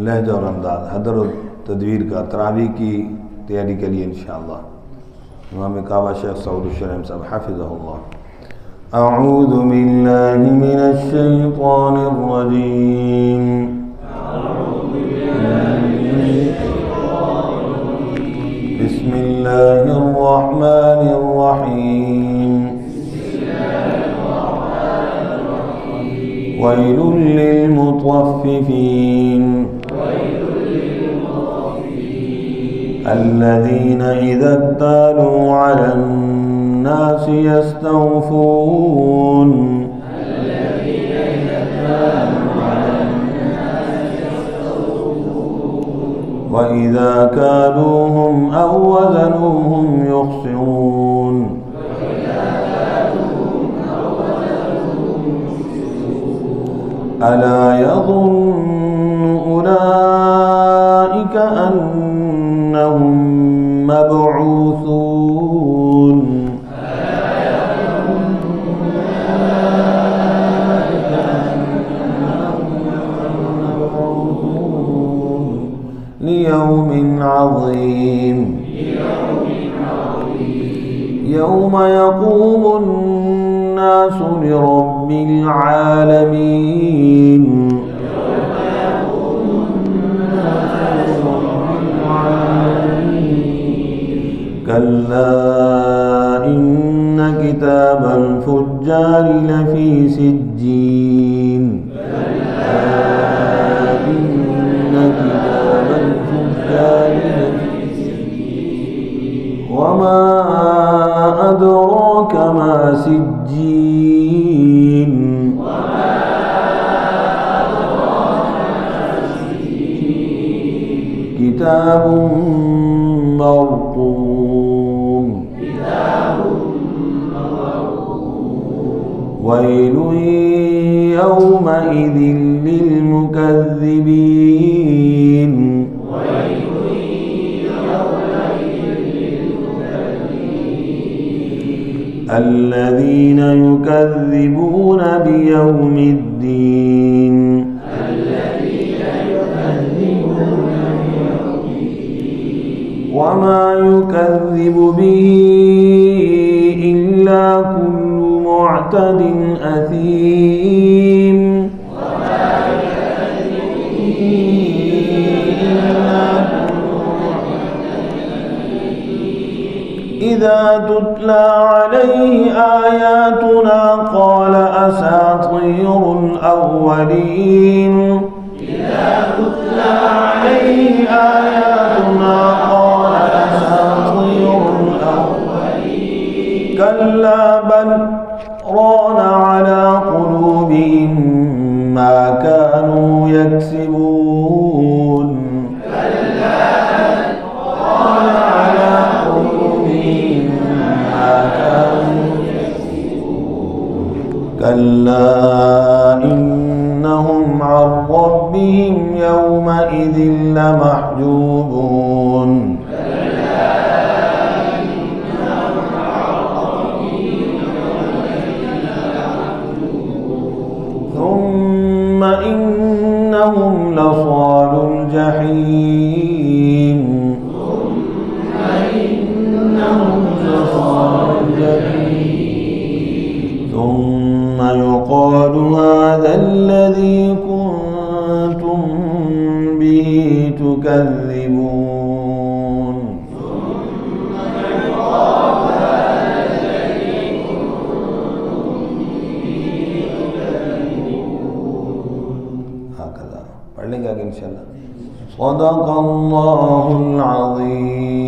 लहजा और अंदाज, हदर और तदवीर का तरावी की तैयारी के लिए इंशाअल्लाह इमाम काबा शेख सऊद शरीम साहब हाफिज़हुल्लाह। अऊज़ु बिल्लाहि मिनश शैतानिर रजीम। बिस्मिल्लाहिर रहमानिर रहीम। वैलुल लिल मुतव्विफ़ीन الذين إذا اكتالوا على الناس يستوفون وإذا كالوهم أو وزنوهم يخسرون ألا يظن أولئك أنهم مبعوثون ليوم عظيم يوم يقوم الناس لرب العالمين كلا إن كتاب الفجار لفي سجين إن كتاب الفجار لفي سجين وما أدراك ما سجين كتاب مرقوم ويل يومئذ للمكذبين الذين يكذبون بيوم الدين وما يكذب به إلا كل معتد أثيم إذا تتلى عليه آياتنا قال أساطير الأولين إذا تتلى عليه آياتنا قال أساطير الأولين كلا بل ران على قلوبهم ما كانوا يكسبون كلا بل ران على قلوبهم ما كانوا يكسبون كلا إنهم عن ربهم يومئذ لمحجوبون ثم إنهم لصالو الجحيم ثم يقال هذا الذي كنتم به تكذبون هكذا पढ़ लेंगे आगे इंशाल्लाह। सदक़ल्लाहुल अज़ीम।